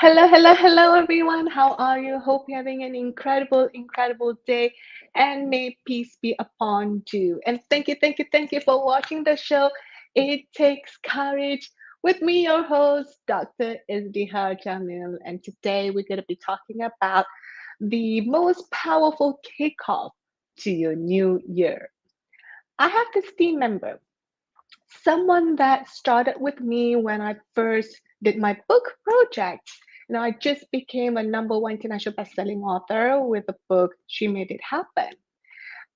Hello, hello, hello, everyone. How are you? Hope you're having an incredible, incredible day, and may peace be upon you. And thank you, thank you, thank you for watching the show. It takes courage. With me, your host, Dr. Izdihar Jamil. And today we're going to be talking about the most powerful kickoff to your new year. I have this team member, someone that started with me when I first did my book project. I just became a number one international best-selling author with a book, She Made It Happen.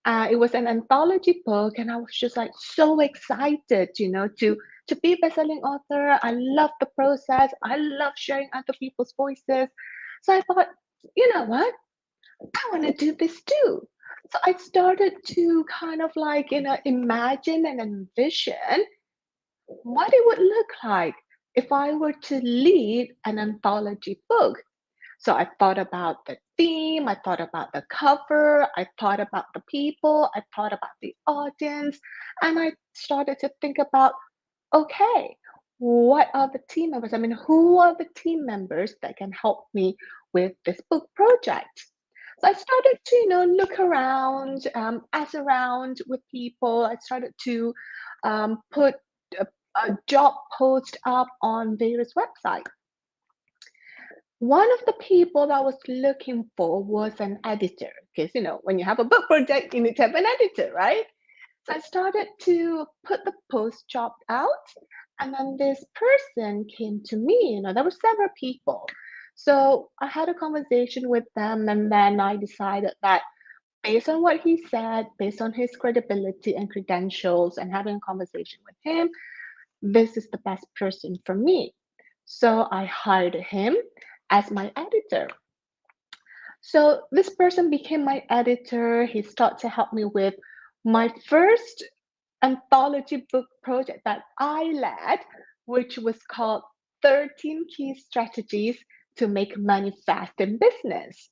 It was an anthology book, and I was just like so excited, to be a best-selling author. I love the process. I love sharing other people's voices. So I thought, you know what? I want to do this too. So I started to kind of like, imagine and envision what it would look like if I were to lead an anthology book. So I thought about the theme, I thought about the cover, I thought about the people, I thought about the audience, and I started to think about, okay, what are the team members? I mean, who are the team members that can help me with this book project? So I started to, look around, ask around with people. I started to put a, a job post up on various websites. One of the people that I was looking for was an editor, because when you have a book project, you need to have an editor, right? So I started to put the post job out, and then this person came to me. There were several people. So I had a conversation with them, and then I decided that based on what he said, based on his credibility and credentials, and having a conversation with him, this is the best person for me. So I hired him as my editor. So this person became my editor. He started to help me with my first anthology book project that I led, which was called 13 Key Strategies to Make Money Fast in Business.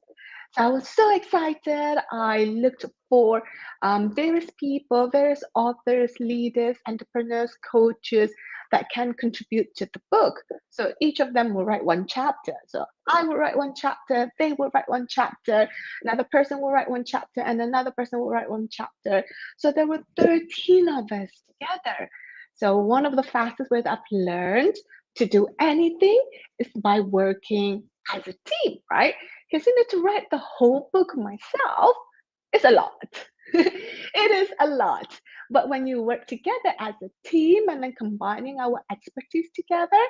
So I was so excited. I looked for various people, various authors, leaders, entrepreneurs, coaches that can contribute to the book. So each of them will write one chapter. So I will write one chapter, they will write one chapter, another person will write one chapter, and another person will write one chapter. So there were 13 of us together. So one of the fastest ways I've learned to do anything is by working as a team, right? Because to write the whole book myself is a lot. It is a lot. But when you work together as a team and then combining our expertise together,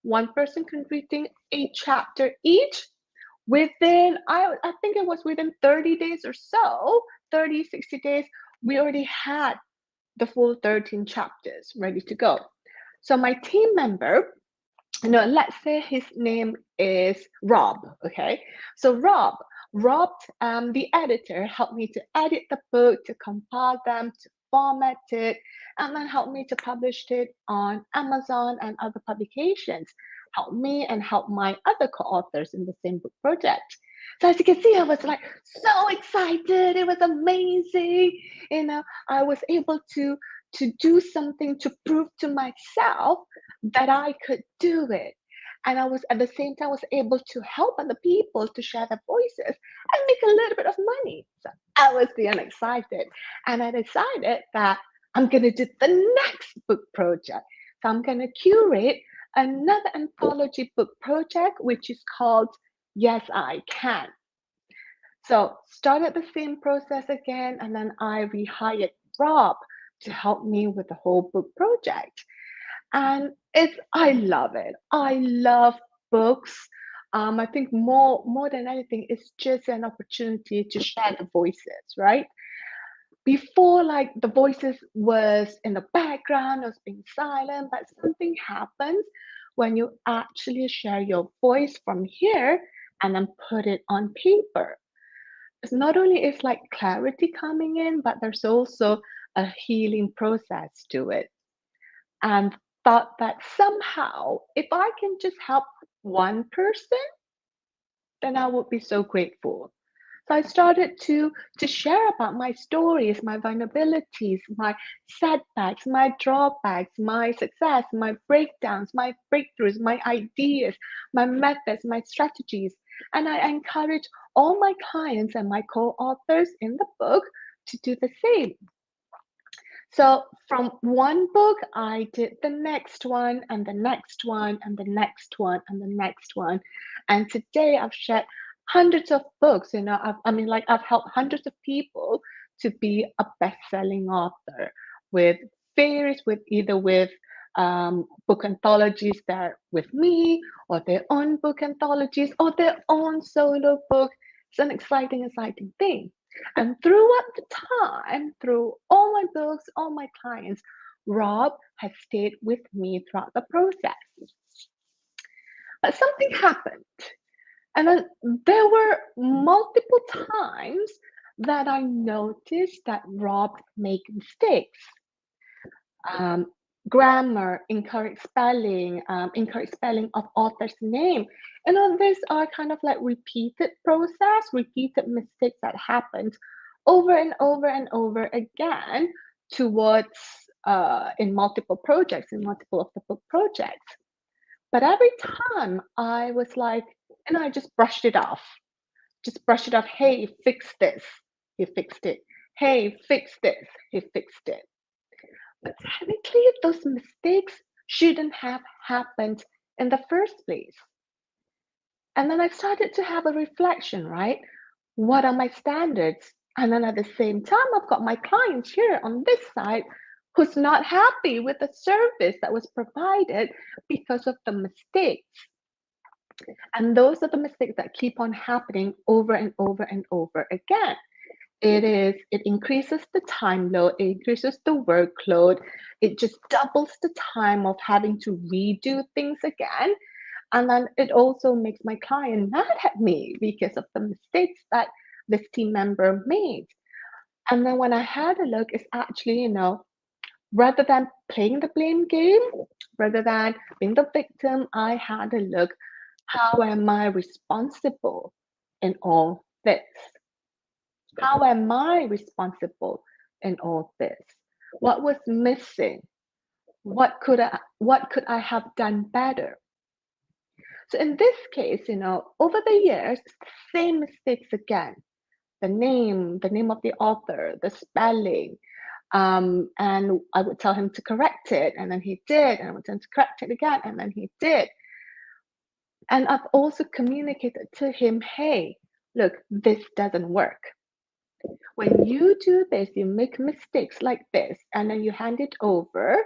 one person contributing a chapter each, within, I think it was within 30 days or so, 30, 60 days, we already had the full 13 chapters ready to go. So my team member, let's say his name is Rob, okay? So Rob, the editor, helped me to edit the book, to compile them, to format it, and then help me to publish it on Amazon and other publications. Help me and help my other co-authors in the same book project. So as you can see, I was like so excited. It was amazing. I was able to do something to prove to myself that I could do it. And I was at the same time was able to help other people to share their voices and make a little bit of money. So I was beyond excited. And I decided that I'm gonna do the next book project. So I'm gonna curate another anthology book project, which is called Yes, I Can. So started the same process again, and then I rehired Rob to help me with the whole book project. And I love it. I love books. I think more than anything, it's just an opportunity to share the voices, right? Before, like the voices was in the background, was being silent, but something happens when you actually share your voice from here and then put it on paper. It's not only is like clarity coming in, but there's also a healing process to it. And thought that somehow, if I can just help one person, then I would be so grateful. So I started to share about my stories, my vulnerabilities, my setbacks, my drawbacks, my success, my breakdowns, my breakthroughs, my ideas, my methods, my strategies. And I encourage all my clients and my co-authors in the book to do the same. So from one book, I did the next one and the next one and the next one and the next one. And today I've shared hundreds of books. I've helped hundreds of people to be a best-selling author with either with book anthologies that are with me or their own book anthologies or their own solo book. It's an exciting thing. And throughout the time, through all my books, all my clients, Rob has stayed with me throughout the process. But something happened. And then there were multiple times that I noticed that Rob made mistakes. Um, Grammar, incorrect spelling of author's name. And all these are kind of like repeated process, repeated mistakes that happened over and over and over again towards in multiple projects, in multiple of the book projects. But every time I was like, and I just brushed it off. Just brush it off. Hey, fix this. He fixed it. Hey, fix this. He fixed it. But technically, those mistakes shouldn't have happened in the first place. And then I started to have a reflection, right? What are my standards? And then at the same time, I've got my clients here on this side who's not happy with the service that was provided because of the mistakes. And those are the mistakes that keep on happening over and over and over again. It increases the time load, it increases the workload, it just doubles the time of having to redo things again. And then it also makes my client mad at me because of the mistakes that this team member made. And then when I had a look, it's actually, rather than playing the blame game, rather than being the victim, I had a look, how am I responsible in all this? How am I responsible in all this? What was missing? What could I have done better? So in this case, over the years, it's the same mistakes again. The name of the author, the spelling. And I would tell him to correct it, and then he did, and I would tell him to correct it again, and then he did. And I've also communicated to him, hey, look, this doesn't work. When you do this, you make mistakes like this, and then you hand it over.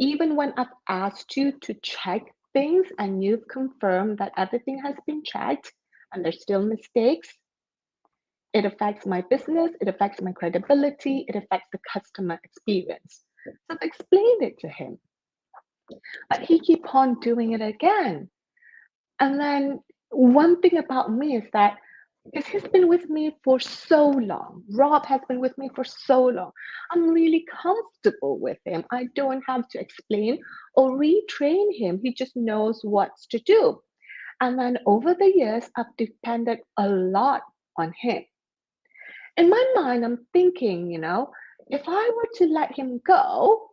Even when I've asked you to check things and you've confirmed that everything has been checked and there's still mistakes, it affects my business, it affects my credibility, it affects the customer experience. So I've explained it to him. But he keep on doing it again. And then one thing about me is that because he's been with me for so long. Rob has been with me for so long. I'm really comfortable with him. I don't have to explain or retrain him. He just knows what to do. And then over the years, I've depended a lot on him. In my mind, I'm thinking, if I were to let him go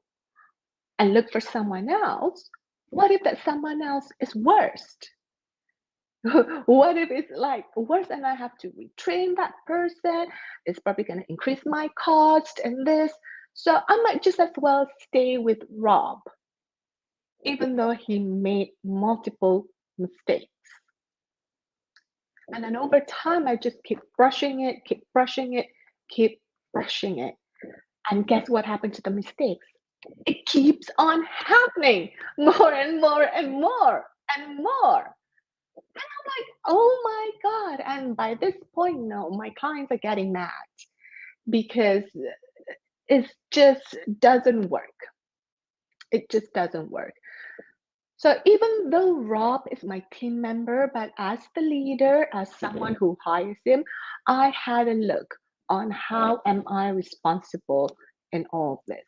and look for someone else, what if that someone else is worse? What if it's like worse and I have to retrain that person? It's probably going to increase my cost and this. So I might just as well stay with Rob, even though he made multiple mistakes. And then over time, I just keep brushing it, keep brushing it, keep brushing it. And guess what happened to the mistakes? It keeps on happening more and more and more and more. And I'm like, oh my God. And by this point, no, my clients are getting mad because it just doesn't work. It just doesn't work. So even though Rob is my team member, but as the leader, as someone who hires him, I had a look on how am I responsible in all this.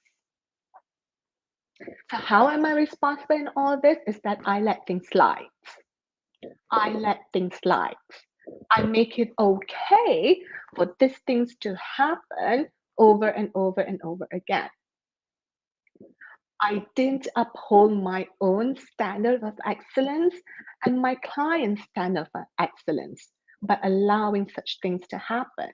So how am I responsible in all this is that I let things slide. I let things slide. I make it okay for these things to happen over and over and over again. I didn't uphold my own standard of excellence and my client's standard of excellence by allowing such things to happen.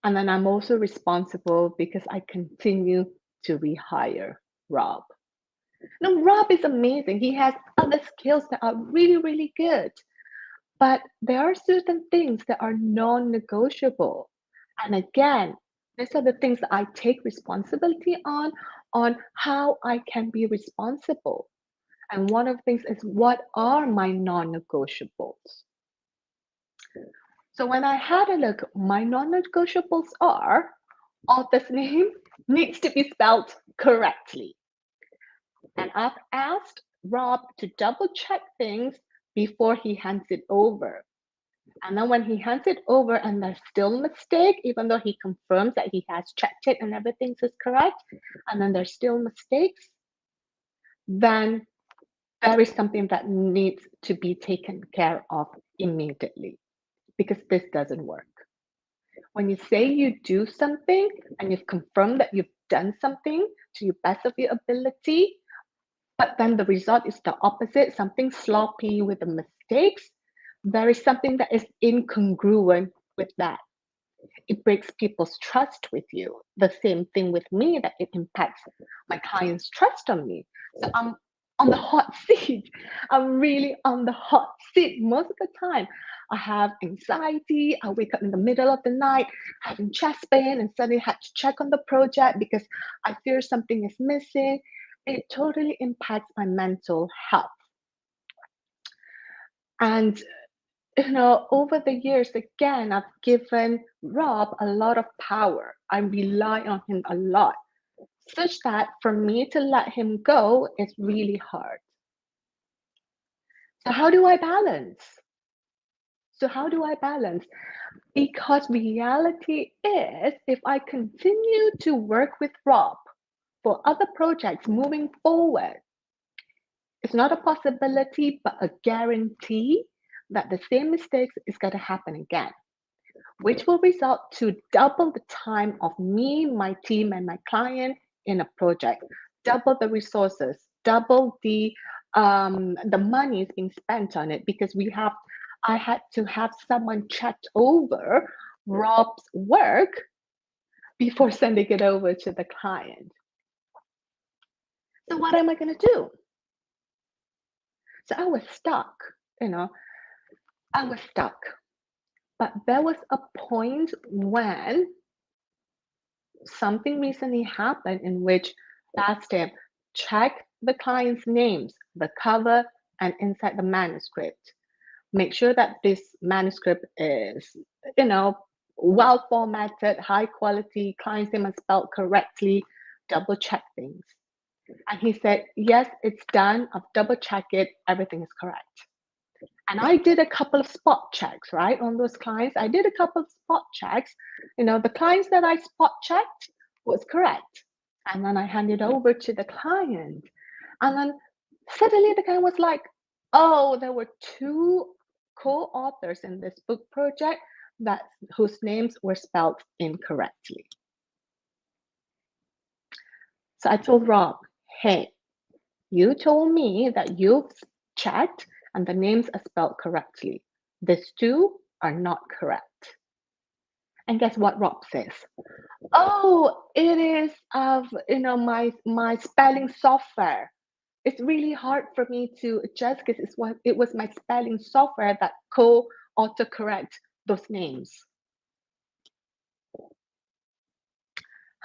And then I'm also responsible because I continue to rehire Rob. Now, Rob is amazing. He has other skills that are really, really good. But there are certain things that are non-negotiable. And again, these are the things that I take responsibility on how I can be responsible. And one of the things is what are my non-negotiables? So when I had a look, my non-negotiables are author's name needs to be spelled correctly. And I've asked Rob to double check things before he hands it over. And then when he hands it over and there's still a mistake, even though he confirms that he has checked it and everything is correct, and then there's still mistakes, then there is something that needs to be taken care of immediately because this doesn't work. When you say you do something and you've confirmed that you've done something to your best of your ability, but then the result is the opposite, something sloppy with the mistakes, there is something that is incongruent with that. It breaks people's trust with you. The same thing with me, that it impacts my clients' trust on me. So I'm on the hot seat. I'm really on the hot seat most of the time. I have anxiety. I wake up in the middle of the night having chest pain and suddenly had to check on the project because I fear something is missing. It totally impacts my mental health. And over the years, again, I've given Rob a lot of power. I rely on him a lot, such that for me to let him go is really hard. So, how do I balance? Because reality is, if I continue to work with Rob for other projects moving forward, it's not a possibility, but a guarantee that the same mistakes is going to happen again, which will result to double the time of me, my team, and my client in a project, double the resources, double the money is being spent on it because I had to have someone checked over Rob's work before sending it over to the client. So what am I going to do? So I was stuck, you know, I was stuck. But there was a point when something recently happened in which asked him, check the client's names, the cover, and inside the manuscript. Make sure that this manuscript is, well formatted, high quality, client's name is spelled correctly, double check things. And he said, yes, it's done. I've double checked it. Everything is correct. And I did a couple of spot checks, right, on those clients. I did a couple of spot checks. The clients that I spot checked was correct. And then I handed over to the client. And then suddenly the guy was like, oh, there were two co-authors in this book project whose names were spelled incorrectly. So I told Rob, hey, you told me that you've checked and the names are spelled correctly. These two are not correct. And guess what Rob says? Oh, it is of my spelling software. It's really hard for me to adjust because it was my spelling software that autocorrect those names.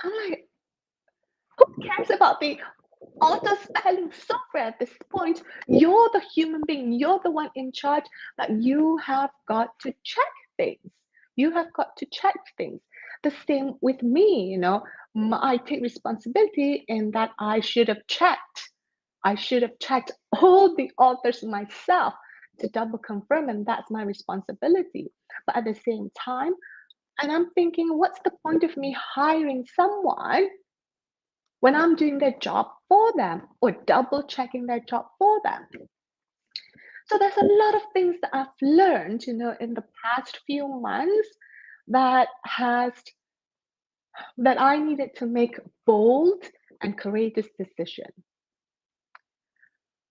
I'm like, who cares about the auto spelling software at this point? You're the human being, you're the one in charge, that you have got to check things. You have got to check things. The same with me, I take responsibility in that I should have checked. I should have checked all the authors myself to double confirm, and that's my responsibility. But at the same time, and I'm thinking, what's the point of me hiring someone when I'm doing their job for them or double checking their job for them? So there's a lot of things that I've learned, in the past few months that has that I needed to make bold and courageous decisions.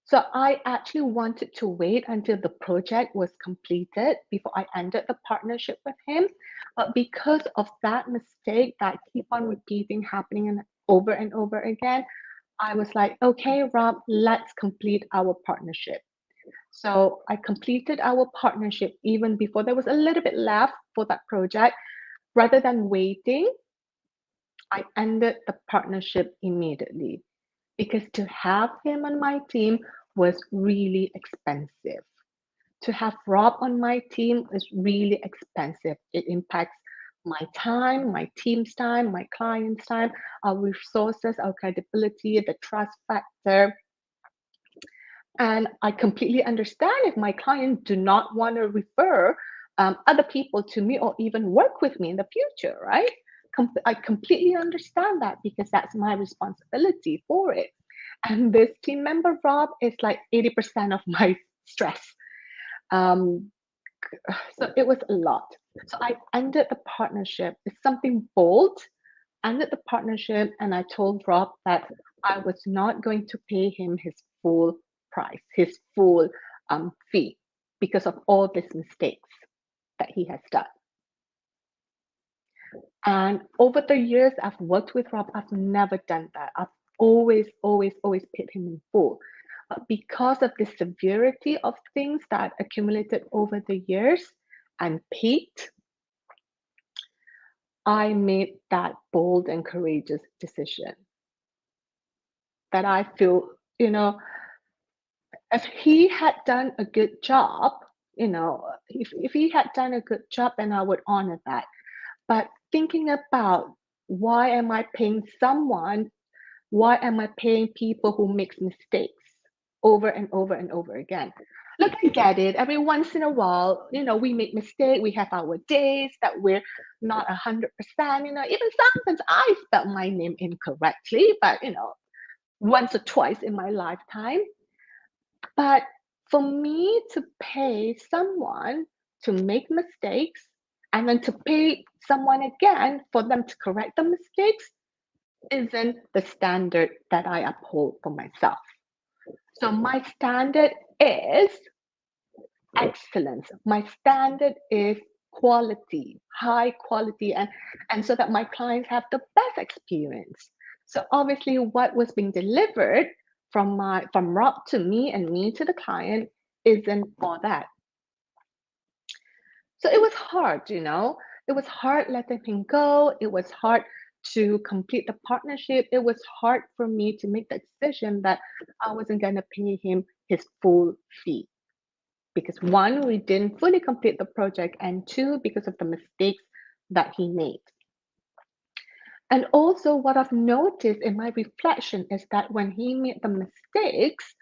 So I actually wanted to wait until the project was completed before I ended the partnership with him. But because of that mistake that keep on repeating, happening over and over again, I was like, okay, Rob, let's complete our partnership. So I completed our partnership even before there was a little bit left for that project. Rather than waiting, I ended the partnership immediately, because to have him on my team was really expensive. To have Rob on my team is really expensive. It impacts my time, my team's time, my client's time, our resources, our credibility, the trust factor. And I completely understand if my client do not want to refer other people to me or even work with me in the future, right? I completely understand that, because that's my responsibility for it. And this team member, Rob, is like 80% of my stress. Um, so it was a lot. So I ended the partnership. It's something bold. Ended the partnership, and I told Rob that I was not going to pay him his full price, his full fee, because of all these mistakes that he has done. And over the years I've worked with Rob, I've never done that. I've always, always, always paid him in full. But because of the severity of things that accumulated over the years and peaked, I made that bold and courageous decision that I feel, if he had done a good job, if he had done a good job, then I would honor that. But thinking about, why am I paying someone? Why am I paying people who makes mistakes over and over and over again? Look, I get it. Every once in a while, we make mistakes. We have our days that we're not 100%. Even sometimes I spelled my name incorrectly, but once or twice in my lifetime. But for me to pay someone to make mistakes and then to pay someone again for them to correct the mistakes isn't the standard that I uphold for myself. So my standard is excellence. My standard is quality, high quality, and so that my clients have the best experience. So obviously what was being delivered from Rob to me and me to the client isn't all that. So it was hard, It was hard letting him go. It was hard to complete the partnership. It was hard for me to make the decision that I wasn't going to pay him his full fee. Because one, we didn't fully complete the project, and two, because of the mistakes that he made. And also, what I've noticed in my reflection is that when he made the mistakes,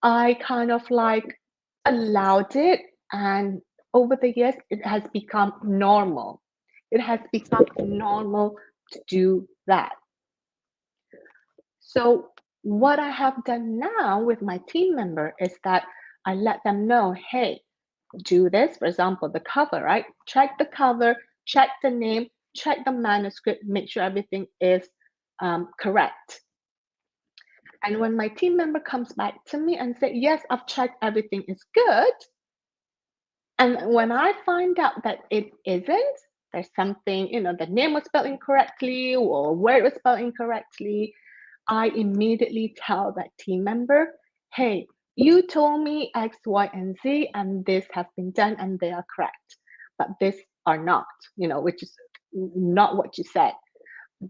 I kind of like allowed it, and over the years, it has become normal. It has become normal to do that. So, what I have done now with my team member is that I let them know, hey, do this. For example, the cover, right? Check the cover, check the name, check the manuscript, make sure everything is correct. And when my team member comes back to me and say, yes, I've checked, everything is good. And when I find out that it isn't, there's something, the name was spelled incorrectly or where it was spelled incorrectly, I immediately tell that team member, hey, You told me X, Y, and Z, and this has been done, and they are correct, but this are not, which is not what you said.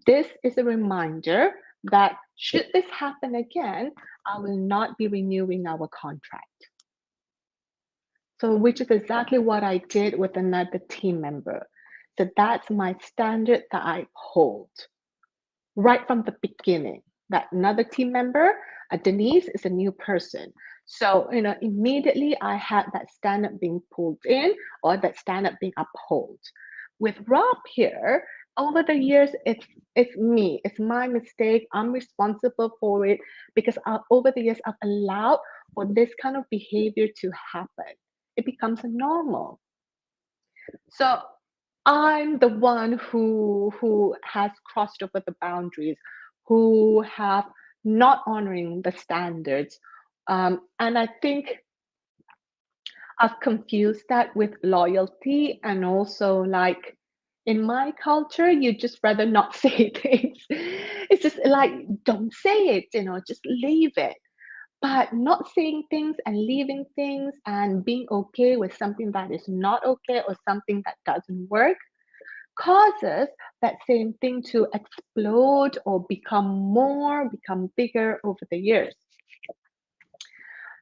This is a reminder that should this happen again, I will not be renewing our contract. So, which is exactly what I did with another team member. So that's my standard that I hold right from the beginning. That another team member, Denise, is a new person. So, immediately I had that standard being pulled in or that standard being upheld. With Rob here, over the years, it's me, it's my mistake. I'm responsible for it because over the years I've allowed for this kind of behavior to happen. It becomes normal. So I'm the one who has crossed over the boundaries, who have not honoring the standards. And I think I've confused that with loyalty and also like in my culture, you just rather not say things. It's just like don't say it, just leave it. But not saying things and leaving things and being okay with something that is not okay or something that doesn't work causes that same thing to explode or become bigger over the years.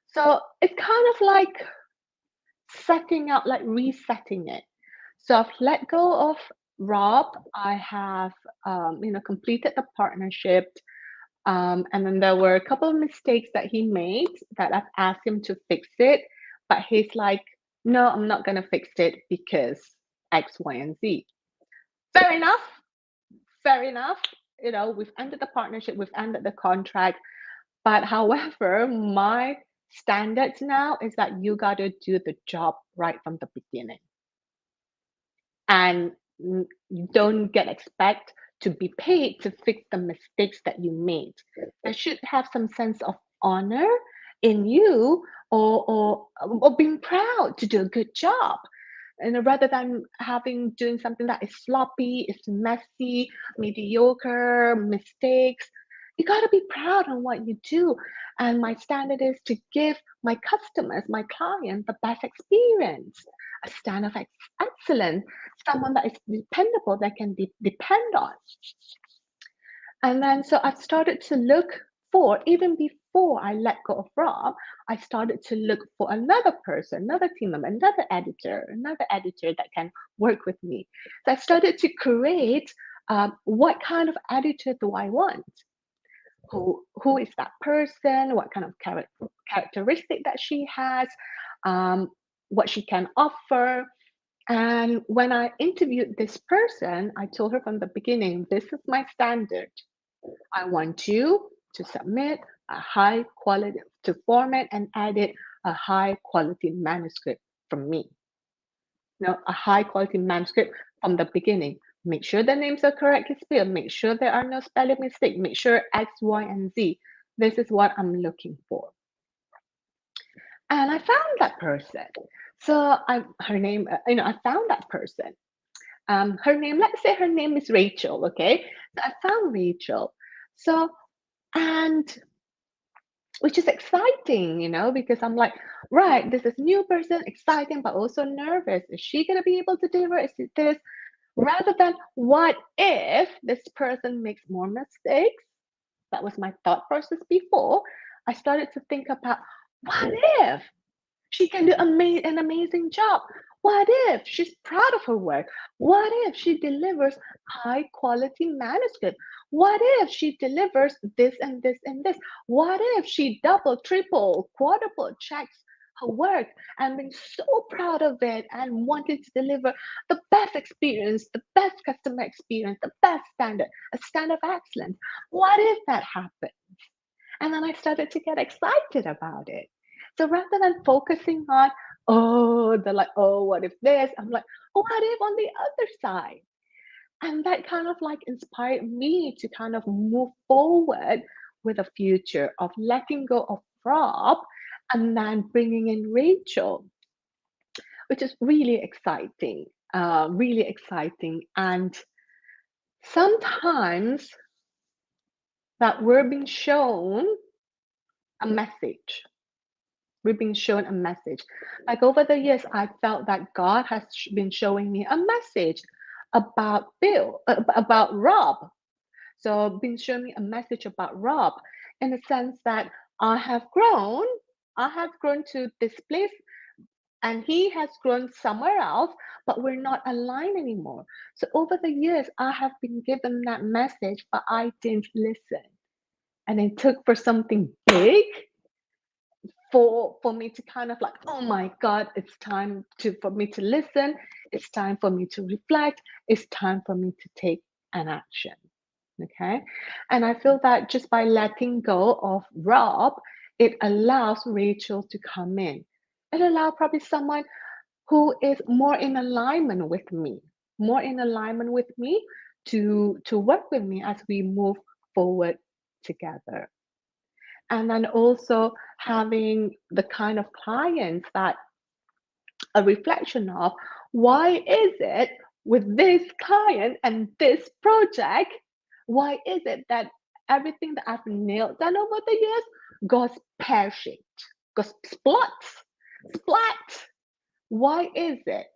So it's kind of like setting out, like resetting it. So I've let go of Rob. I have, completed the partnership. And then there were a couple of mistakes that he made that I've asked him to fix it. But he's like, no, I'm not going to fix it because X, Y, and Z. Fair enough. Fair enough. We've ended the partnership, we've ended the contract. But however, my standards now is that you got to do the job right from the beginning. And you don't get expect to be paid to fix the mistakes that you made. There should have some sense of honor in you or being proud to do a good job. And rather than doing something that is sloppy, is messy, mediocre, mistakes, you got to be proud on what you do. And my standard is to give my customers, my client, the best experience, a standard of excellence, someone that is dependable, that can depend on. And then so I started to look for, even before I let go of Rob, I started to look for another person, another team member, another editor that can work with me. So I started to create what kind of editor do I want? Who is that person? What kind of characteristic that she has? What she can offer? And when I interviewed this person, I told her from the beginning, this is my standard. I want you to submit a high quality, to format and edit a high quality manuscript from me. A high quality manuscript from the beginning. Make sure the names are correctly spelled. Make sure there are no spelling mistakes. Make sure X, Y, and Z. This is what I'm looking for. And I found that person. So her name, I found that person. Her name, let's say her name is Rachel, okay? So I found Rachel. So, and which is exciting, because I'm like, right, this is new person, exciting, but also nervous. Is she going to be able to deliver? Is it this? Rather than what if this person makes more mistakes? That was my thought process before. I started to think about what if she can do an amazing job? What if she's proud of her work? What if she delivers high quality manuscript? What if she delivers this and this and this? What if she double, triple, quadruple checks her work and being so proud of it and wanted to deliver the best experience, the best customer experience, the best standard, a standard of excellence? What if that happened? And then I started to get excited about it. So rather than focusing on, what if this? I'm like, what if on the other side? And that kind of like inspired me to kind of move forward with a future of letting go of Rob and then bringing in Rachel, which is really exciting, really exciting. And sometimes that we're being shown a message We've been shown a message. Like over the years, I felt that God has been showing me a message about about Rob. So been showing me a message about Rob in the sense that I have grown. I have grown to this place and he has grown somewhere else, but we're not aligned anymore. So over the years, I have been given that message, but I didn't listen. And it took for something big for me to kind of like, oh my God, it's time to for me to listen. It's time for me to reflect. It's time for me to take an action. Okay. And I feel that just by letting go of Rob, it allows Rachel to come in. It allows probably someone who is more in alignment with me, more in alignment with me to work with me as we move forward together. And then also having the kind of clients that a reflection of why is it with this client and this project, why is it that everything that I've nailed down over the years goes pear-shaped, goes splat? Why is it?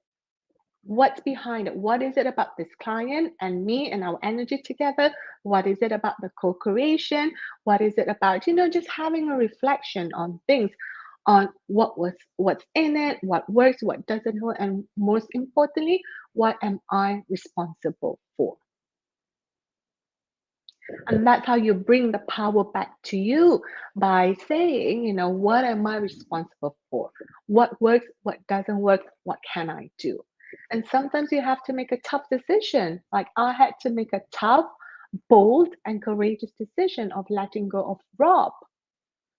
What's behind it? What is it about this client and me and our energy together? What is it about the co-creation? What is it about, just having a reflection on things, on what's in it, what works, what doesn't work, and most importantly, what am I responsible for? And that's how you bring the power back to you by saying, what am I responsible for? What works, what doesn't work, what can I do? And sometimes you have to make a tough decision. Like I had to make a tough, bold, and courageous decision of letting go of Rob,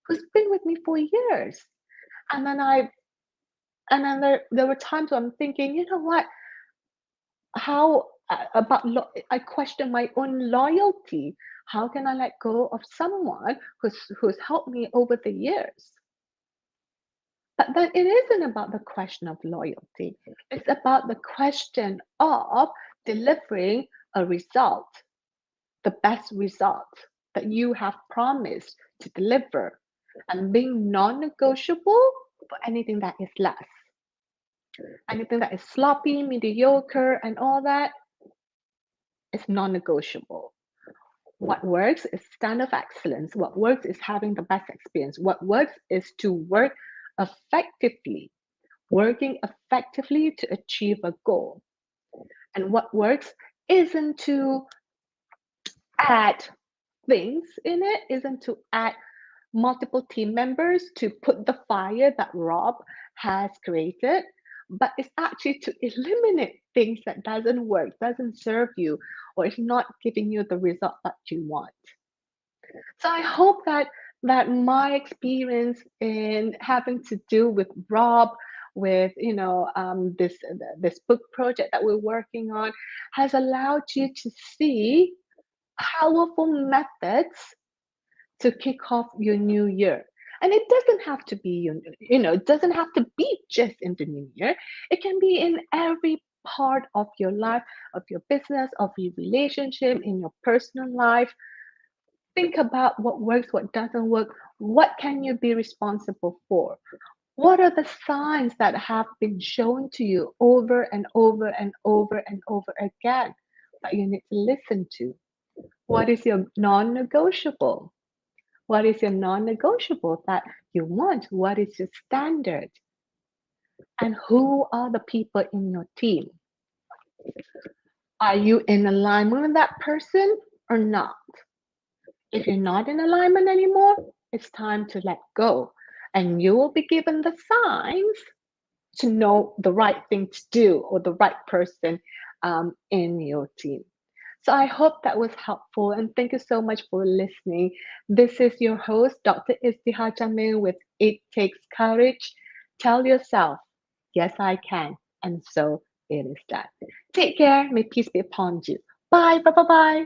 who's been with me for years. And then there were times where I'm thinking, you know what? How I question my own loyalty. How can I let go of someone who's helped me over the years? But then it isn't about the question of loyalty. It's about the question of delivering a result, the best result that you have promised to deliver, and being non-negotiable for anything that is less. Anything that is sloppy, mediocre, and all that is non-negotiable. What works is standard of excellence. What works is having the best experience. What works is to work effectively, working effectively to achieve a goal. And what works isn't to add things in it, isn't to add multiple team members to put the fire that Rob has created, but it's actually to eliminate things that doesn't work, doesn't serve you, or is not giving you the result that you want. So I hope that my experience in having to do with Rob, with this book project that we're working on, has allowed you to see powerful methods to kick off your new year. And it doesn't have to be, it doesn't have to be just in the new year. It can be in every part of your life, of your business, of your relationship, in your personal life. Think about what works, what doesn't work. What can you be responsible for? What are the signs that have been shown to you over and over and over and over again that you need to listen to? What is your non negotiable? What is your non negotiable that you want? What is your standard? And who are the people in your team? Are you in alignment with that person or not? If you're not in alignment anymore, it's time to let go. And you will be given the signs to know the right thing to do or the right person in your team. So I hope that was helpful and thank you so much for listening. This is your host, Dr. Izdihar Jamil with It Takes Courage. Tell yourself, yes, I can. And so it is done. Take care. May peace be upon you. Bye. Bye. Bye. Bye.